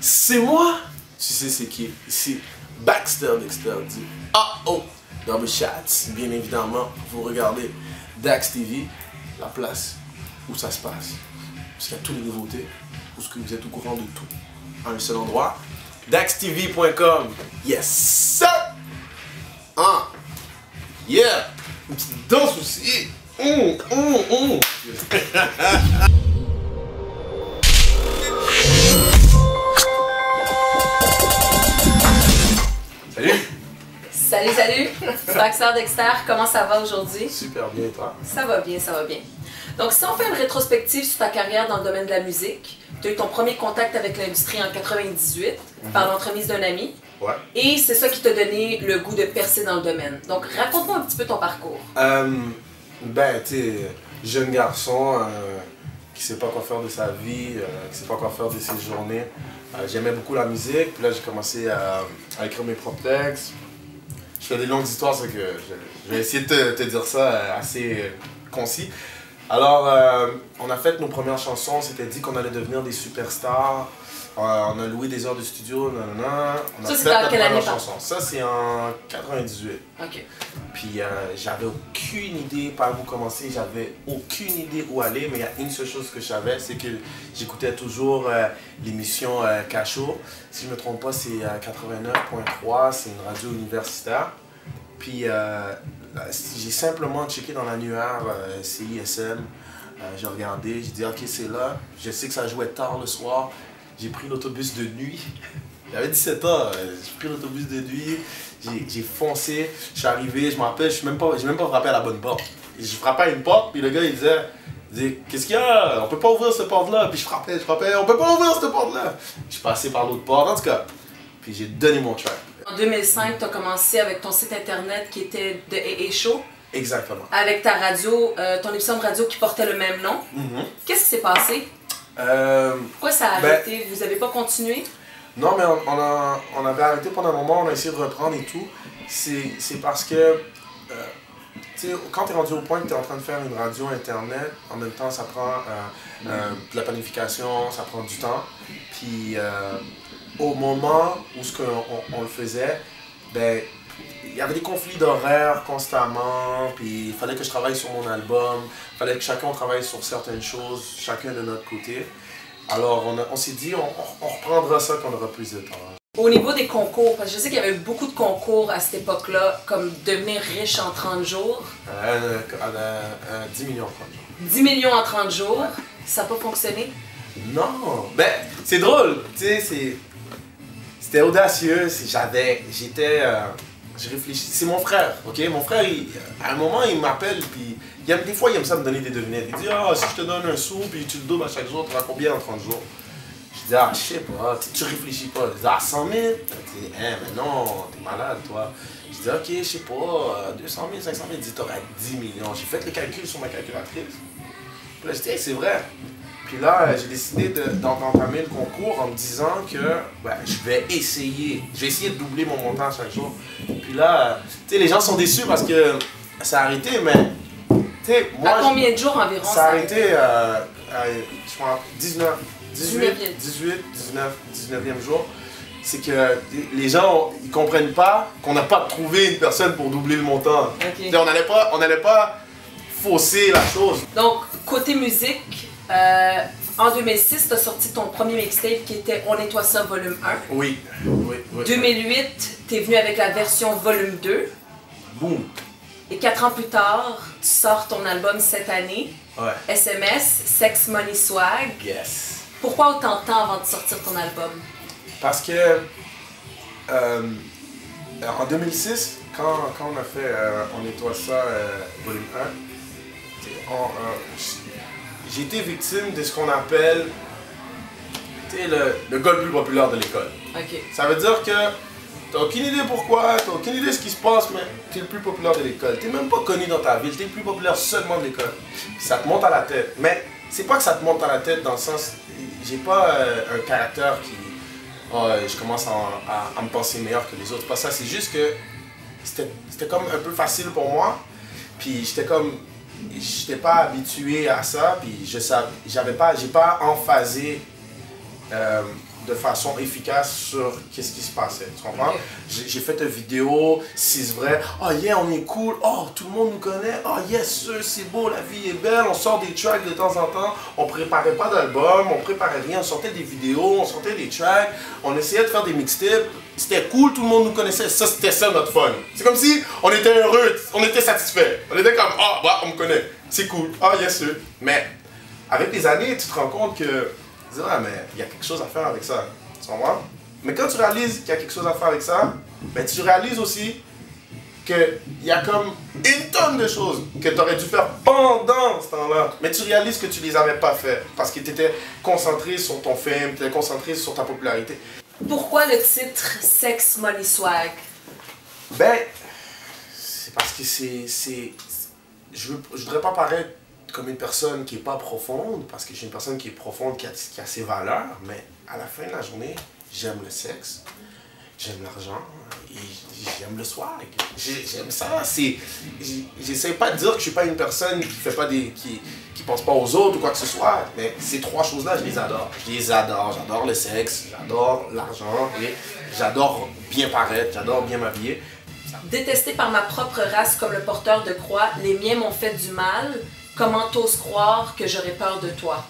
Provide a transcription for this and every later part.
C'est moi! Tu sais c'est qui? C'est Baxter Dexter du AO Double Shots. Bien évidemment, vous regardez Dax TV, la place où ça se passe. Parce qu'il y a toutes les nouveautés, où ce que vous êtes au courant de tout. En un seul endroit. DaxTV.com. Yes sir! Ah! Yeah! Une petite danse aussi! Salut! Salut, salut! Baxter Dexter, comment ça va aujourd'hui? Super bien, toi? Ça va bien, ça va bien. Donc, si on fait une rétrospective sur ta carrière dans le domaine de la musique, tu as eu ton premier contact avec l'industrie en 98 par l'entremise d'un ami. Ouais. Et c'est ça qui t'a donné le goût de percer dans le domaine. Donc, raconte-moi un petit peu ton parcours. Ben, tu sais, jeune garçon qui sait pas quoi faire de sa vie, qui sait pas quoi faire de ses journées. J'aimais beaucoup la musique, puis là j'ai commencé à écrire mes propres textes. Je fais des longues histoires, c'est que je vais essayer de te dire ça assez concis. Alors, on a fait nos premières chansons, on s'était dit qu'on allait devenir des superstars. On a loué des heures de studio, nanana. On a Ça, fait c'était en notre quelle année, première chanson. Ça, c'est en 98. OK. Puis j'avais aucune idée par où commencer, j'avais aucune idée où aller, mais il y a une seule chose que je savais, c'est que j'écoutais toujours l'émission Cachot. Si je ne me trompe pas, c'est 89.3, c'est une radio universitaire. Puis j'ai simplement checké dans l'annuaire CISM, j'ai regardé, j'ai dit ok c'est là, je sais que ça jouait tard le soir, j'ai pris l'autobus de nuit. J'avais 17 ans, j'ai pris l'autobus de nuit, j'ai foncé, je suis arrivé, je me rappelle, j'ai même pas frappé à la bonne porte. Je frappais à une porte, puis le gars il disait qu'est-ce qu'il y a? On peut pas ouvrir cette porte-là. Puis je frappais, on peut pas ouvrir cette porte-là. Je suis passé par l'autre porte, en tout cas. Puis j'ai donné mon track. En 2005, tu as commencé avec ton site internet qui était de AA Show. Exactement. Avec ta radio, ton émission de radio qui portait le même nom. Qu'est-ce qui s'est passé? Pourquoi ça a arrêté? Vous n'avez pas continué? Non, mais on avait arrêté pendant un moment, on a essayé de reprendre et tout. C'est parce que, tu sais, quand tu es rendu au point que tu es en train de faire une radio internet, en même temps, ça prend de la planification, ça prend du temps. Puis, au moment où on le faisait, ben, il y avait des conflits d'horaires constamment, puis il fallait que je travaille sur mon album, il fallait que chacun travaille sur certaines choses, chacun de notre côté. Alors on s'est dit, on reprendra ça quand on aura plus de temps. Au niveau des concours, parce que je sais qu'il y avait eu beaucoup de concours à cette époque-là, comme devenir riche en 30 jours. 10 millions en 30 jours. 10 millions en 30 jours, ça n'a pas fonctionné? Non, ben c'est drôle, tu sais, c'était audacieux, j'ai réfléchi, c'est mon frère, ok? Mon frère, à un moment, il m'appelle, puis des fois, il aime ça me donner des devinettes. Il dit, ah, si je te donne un sou, puis tu le doubles à chaque jour, tu auras combien en 30 jours? Je dis, ah, je sais pas, tu réfléchis pas. Il dit, ah, 100 000? Il dit, hein, mais non, t'es malade, toi. Je dis, ok, je sais pas, 200 000, 500 000. Il dit, t'auras 10 millions. J'ai fait le calcul sur ma calculatrice. Puis là, je dis, hey, c'est vrai. Puis là, j'ai décidé d'entamer le concours en me disant que je vais essayer de doubler mon montant chaque jour. Puis là, tu sais, les gens sont déçus parce que ça a arrêté, mais tu sais, moi. À combien de jours environ? Ça a arrêté, je crois, 19e jour. C'est que les gens, ils comprennent pas qu'on n'a pas trouvé une personne pour doubler le montant. Okay. On n'allait pas fausser la chose. Donc, côté musique, en 2006, tu as sorti ton premier mixtape qui était On nettoie ça volume 1. Oui. 2008, tu es venu avec la version volume 2. Boum. Et 4 ans plus tard, tu sors ton album cette année. Ouais. SMS, Sex Money Swag. Yes. Pourquoi autant de temps avant de sortir ton album? Parce que en 2006, quand on a fait On nettoie ça volume 1, j'ai été victime de ce qu'on appelle le gars le plus populaire de l'école. Okay. Ça veut dire que t'as aucune idée pourquoi, t'as aucune idée de ce qui se passe, mais t'es le plus populaire de l'école. T'es même pas connu dans ta ville, t'es le plus populaire seulement de l'école. Ça te monte à la tête. Mais c'est pas que ça te monte à la tête dans le sens, j'ai pas un caractère qui, je commence à me penser meilleur que les autres. Pas ça, c'est juste que c'était comme un peu facile pour moi. Puis j'étais pas habitué à ça, puis j'ai pas emphasé de façon efficace sur qu'est-ce qui se passait. Tu comprends? Ok. J'ai fait une vidéo, si c'est vrai, oh yeah, on est cool, oh tout le monde nous connaît, oh yes, sir, c'est beau, la vie est belle, on sort des tracks de temps en temps, on préparait pas d'album, on préparait rien, on sortait des vidéos, on sortait des tracks, on essayait de faire des mixtapes, c'était cool, tout le monde nous connaissait, ça c'était ça notre fun. C'est comme si on était heureux, on était satisfait, on était comme, ah, bah, on me connaît, c'est cool, ah yes, sir. Mais avec les années, tu te rends compte que, ah, mais il y a quelque chose à faire avec ça, tu comprends? Mais quand tu réalises qu'il y a quelque chose à faire avec ça, ben tu réalises aussi qu'il y a comme une tonne de choses que tu aurais dû faire pendant ce temps-là. Mais tu réalises que tu les avais pas fait parce que tu étais concentré sur ton film, tu étais concentré sur ta popularité. Pourquoi le titre Sex Money Swag? Ben, c'est parce que je voudrais pas paraître comme une personne qui est pas profonde, parce que je suis une personne qui est profonde, qui a ses valeurs, mais à la fin de la journée, j'aime le sexe, j'aime l'argent, et j'aime le swag. J'aime ça. J'essaie pas de dire que je suis pas une personne qui fait pas qui pense pas aux autres ou quoi que ce soit, mais ces trois choses-là, je les adore. Je les adore. J'adore le sexe, j'adore l'argent, et j'adore bien paraître, j'adore bien m'habiller. Détesté par ma propre race comme le porteur de croix, les miens m'ont fait du mal. Comment t'oses croire que j'aurais peur de toi?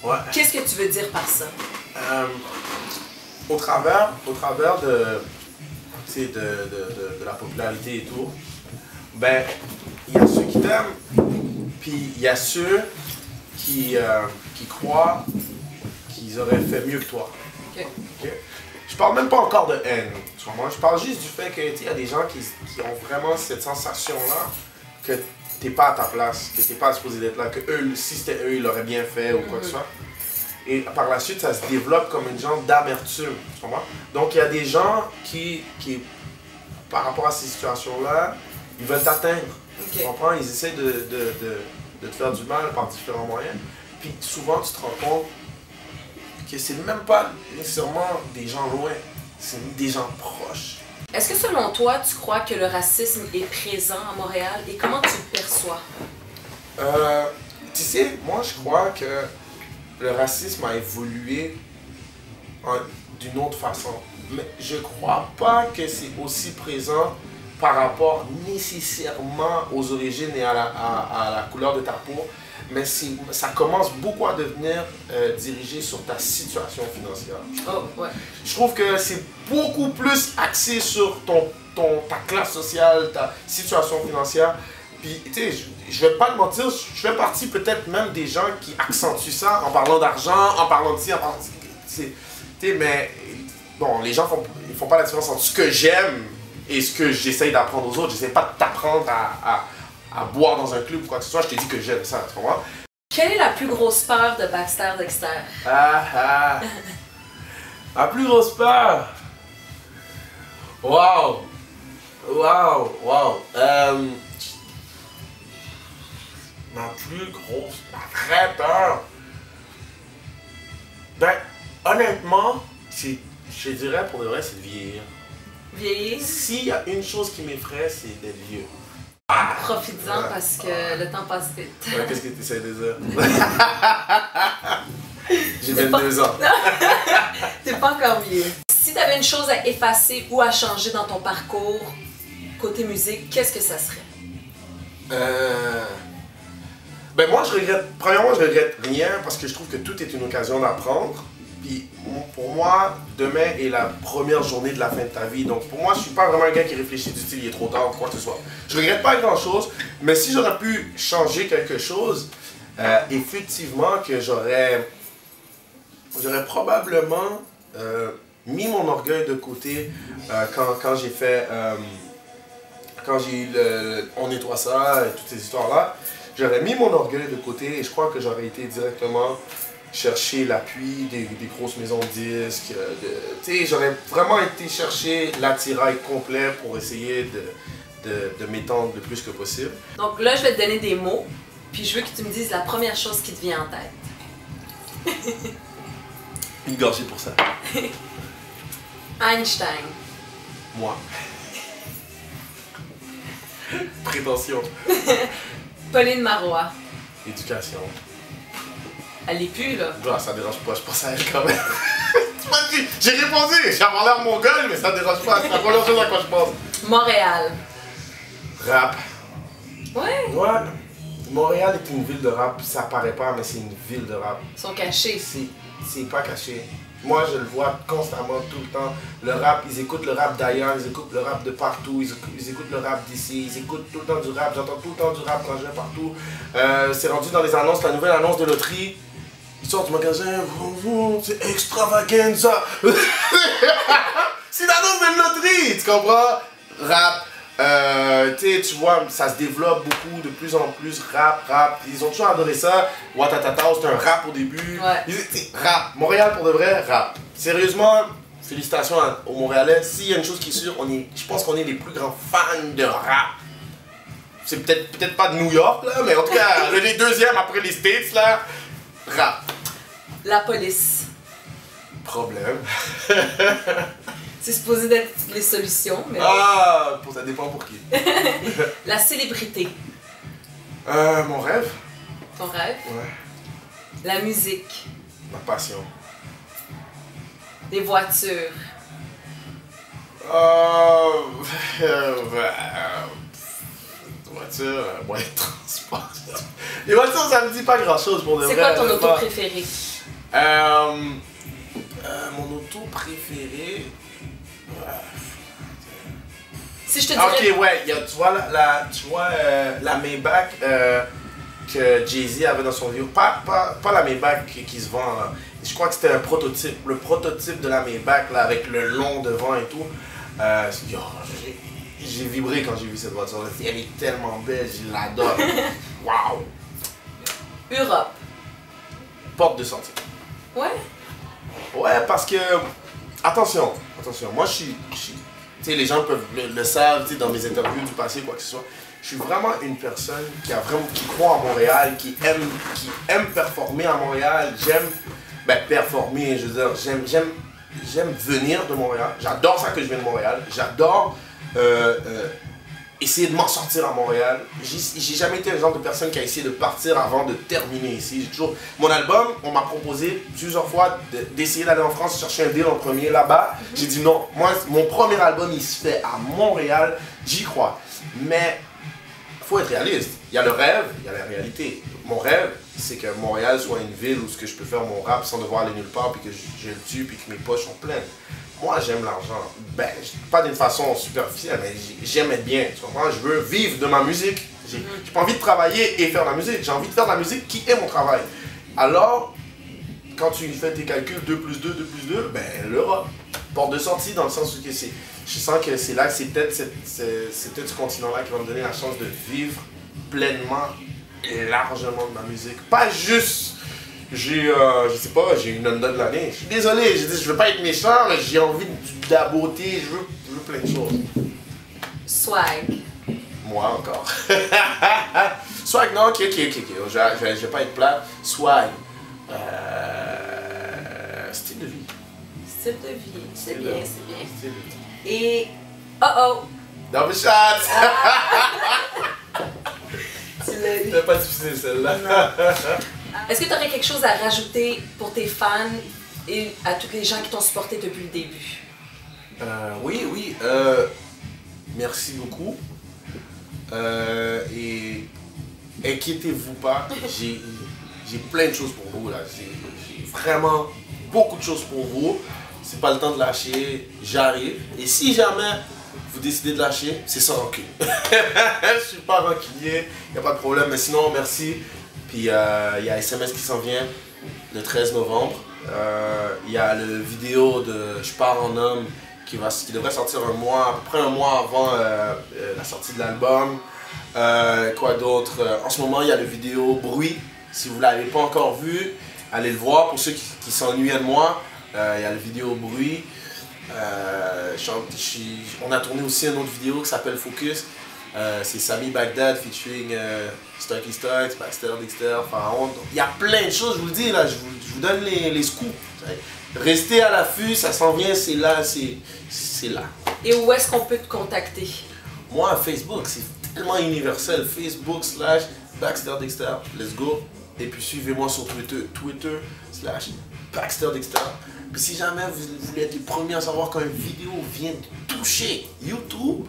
Ouais. Qu'est-ce que tu veux dire par ça? Au travers de la popularité et tout, ben, il y a ceux qui t'aiment, puis il y a ceux qui croient qu'ils auraient fait mieux que toi. Ok. Okay? Je parle même pas encore de haine, tu comprends? Je parle juste du fait qu'il y a des gens qui ont vraiment cette sensation-là que t'es pas à ta place, que t'es pas supposé d'être là, que eux, si c'était eux, ils l'auraient bien fait ou quoi que ce soit. Et par la suite, ça se développe comme une genre d'amertume, tu comprends? Donc il y a des gens qui, par rapport à ces situations-là, ils veulent t'atteindre, Ok. tu comprends? Ils essaient de te faire du mal par différents moyens. Puis souvent, tu te rends compte que c'est même pas nécessairement des gens loin, c'est des gens proches. Est-ce que selon toi, tu crois que le racisme est présent à Montréal et comment tu le perçois? Tu sais, moi je crois que le racisme a évolué d'une autre façon. Mais je crois pas que c'est aussi présent par rapport nécessairement aux origines et à la couleur de ta peau. Mais ça commence beaucoup à devenir dirigé sur ta situation financière. Oh, ouais. Je trouve que c'est beaucoup plus axé sur ta classe sociale, ta situation financière. Puis, tu sais, je vais pas te mentir, je fais partie peut-être même des gens qui accentuent ça en parlant d'argent, en parlant de ci, en parlant de... Tu sais, mais bon, les gens ils font pas la différence entre ce que j'aime et ce que j'essaye d'apprendre aux autres. J'essaie pas de t'apprendre à boire dans un club ou quoi que ce soit, je te dis que j'aime ça, tu comprends? Quelle est la plus grosse peur de Baxter Dexter? La plus grosse peur! Wow! Ma vraie peur. Ben, honnêtement, je dirais pour de vrai, c'est de vieillir. Vieillir? S'il y a une chose qui m'effraie, c'est d'être vieux. Profites-en parce que le temps passe vite. Ouais, qu'est-ce que tu essaies de dire? J'ai 22 ans. T'es pas encore vieux. Si t'avais une chose à effacer ou à changer dans ton parcours, côté musique, qu'est-ce que ça serait? Ben moi, premièrement, je regrette rien parce que je trouve que tout est une occasion d'apprendre. Puis pour moi, demain est la première journée de la fin de ta vie. Donc pour moi, je suis pas vraiment un gars qui réfléchit du style il est trop tard ou quoi que ce soit. Je regrette pas grand chose, mais si j'aurais pu changer quelque chose, effectivement que j'aurais probablement mis mon orgueil de côté quand j'ai fait quand j'ai eu On nettoie ça et toutes ces histoires-là. J'aurais mis mon orgueil de côté et je crois que j'aurais été directement chercher l'appui des grosses maisons de disques. J'aurais vraiment été chercher l'attirail complet pour essayer de m'étendre le plus que possible. Donc là, je vais te donner des mots, puis je veux que tu me dises la première chose qui te vient en tête. Une gorgée pour ça. Einstein. Moi. Prétention. Pauline Marois. Éducation. Elle est plus, là. Ah, ça dérange pas, je pense à elle quand même. J'ai répondu, j'ai avoir l'air mongol, mais ça ne dérange pas, c'est la première chose à quoi je pense. Montréal. Rap. Ouais. Ouais. Montréal est une ville de rap, ça paraît pas, mais c'est une ville de rap. Ils sont cachés. C'est pas caché. Moi, je le vois constamment, tout le temps. Le rap, ils écoutent le rap d'ailleurs, ils écoutent le rap de partout, ils écoutent le rap d'ici, ils écoutent tout le temps du rap. J'entends tout le temps du rap quand je vais partout. C'est rendu dans les annonces, la nouvelle annonce de loterie. Ils sortent du magasin, c'est extravaganza. C'est l'annonce d'une loterie, tu comprends? Rap. Tu vois, ça se développe beaucoup, de plus en plus, rap. Ils ont toujours adoré ça. Watatata, c'était un rap au début. Ouais. Rap. Montréal, pour de vrai, rap. Sérieusement, félicitations aux Montréalais. S'il y a une chose qui est sûre, je pense qu'on est les plus grands fans de rap. C'est peut-être pas de New York, là, mais en tout cas, les deuxièmes après les States, là, rap. La police. Problème. C'est supposé d'être les solutions, mais... Ah, ça dépend pour qui. La célébrité. Mon rêve. Ton rêve. Ouais. La musique. Ma passion. Les voitures. Voiture, moyen de transport. Les voitures, ça me dit pas grand chose pour de vrai. C'est quoi ton auto préféré? Mon auto préféré. Si je te dirais... Ok, ouais, tu vois la Maybach que Jay-Z avait dans son vidéo. Pas la Maybach qui se vend là. Je crois que c'était un prototype. Le prototype de la Maybach là, avec le long devant et tout. J'ai vibré quand j'ai vu cette voiture. Elle est tellement belle, je l'adore. Waouh! Europe. Porte de sortie. Ouais. Ouais, parce que. Attention, moi je suis. Tu sais, les gens peuvent le savent, tu sais, dans mes interviews du passé, quoi que ce soit. Je suis vraiment une personne qui croit en Montréal, qui aime performer à Montréal. J'aime performer, je veux dire, j'aime venir de Montréal. J'adore ça que je viens de Montréal. J'adore essayer de m'en sortir à Montréal. J'ai jamais été le genre de personne qui a essayé de partir avant de terminer ici. Mon album, on m'a proposé plusieurs fois d'essayer d'aller en France chercher un deal en premier là-bas. J'ai dit non. Moi, mon premier album, il se fait à Montréal. J'y crois. Mais il faut être réaliste. Il y a le rêve, il y a la réalité. Mon rêve, c'est que Montréal soit une ville où je peux faire mon rap sans devoir aller nulle part, puis que je le tue, puis que mes poches sont pleines. Moi, j'aime l'argent. Pas d'une façon superficielle, mais j'aime être bien. Tu comprends? Je veux vivre de ma musique. J'ai pas envie de travailler et faire de la musique. J'ai envie de faire de la musique qui est mon travail. Alors, quand tu fais tes calculs 2 plus 2, 2 plus 2, l'Europe. Porte de sortie dans le sens où je sens que c'est là que c'est peut-être ce continent-là qui va me donner la chance de vivre pleinement et largement de ma musique. Pas juste... je sais pas, j'ai une onda de l'année. Je suis désolé, je veux pas être méchant, mais j'ai envie de la beauté, je veux plein de choses. Swag. Moi encore. Swag, non, ok. Je vais pas être plate. Swag. Style de vie. Style de vie, c'est bien, c'est bien. Style de vie. Et... Oh! Double shot! C'était pas difficile celle-là. Est-ce que tu aurais quelque chose à rajouter pour tes fans et à tous les gens qui t'ont supporté depuis le début? Oui. Merci beaucoup. Et inquiétez-vous pas, j'ai plein de choses pour vous là. J'ai vraiment beaucoup de choses pour vous. C'est pas le temps de lâcher, j'arrive. Et si jamais vous décidez de lâcher, c'est sans rancune. Je suis pas rancunier, y a pas de problème. Mais sinon, merci. Puis il y a SMS qui s'en vient le 13 novembre. Il y a le vidéo de Je pars en homme qui devrait sortir à peu près un mois avant la sortie de l'album. Quoi d'autre? En ce moment, il y a le vidéo Bruit. Si vous ne l'avez pas encore vu, allez le voir. Pour ceux qui s'ennuient de moi, il y a le vidéo Bruit. On a tourné aussi une autre vidéo qui s'appelle Focus. C'est Sami Bagdad featuring Starky Starks, Baxter, Dexter, Pharaon. Il y a plein de choses, je vous le dis là, je vous donne les scoops. Restez à l'affût, ça s'en vient, c'est là, c'est là. Et où est-ce qu'on peut te contacter? Moi, Facebook, c'est tellement universel. Facebook / Baxter Dexter, let's go. Et puis suivez-moi sur Twitter / Baxter Dexter. Puis si jamais vous voulez être les premiers à savoir quand une vidéo vient de toucher YouTube,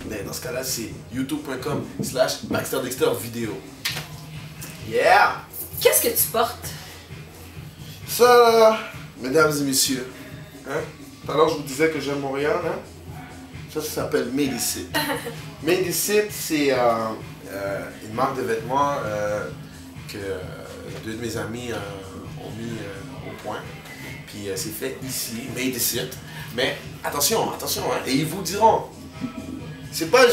ben dans ce cas-là, c'est youtube.com/BaxterDexterVideo. Yeah! Qu'est-ce que tu portes? Ça, là, mesdames et messieurs, hein? Tout à l'heure, je vous disais que j'aime Montréal, hein? Ça s'appelle Medicit. Medicit, c'est une marque de vêtements que deux de mes amis ont mis au point. Puis c'est fait ici, Medicit. Mais attention, attention, hein? Et ils vous diront, c'est pas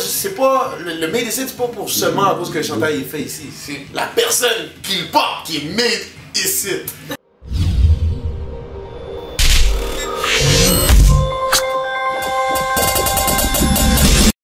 le Medicit, c'est pas pour seulement à cause que le chandail est fait ici. C'est la personne qui le porte qui est Medicit.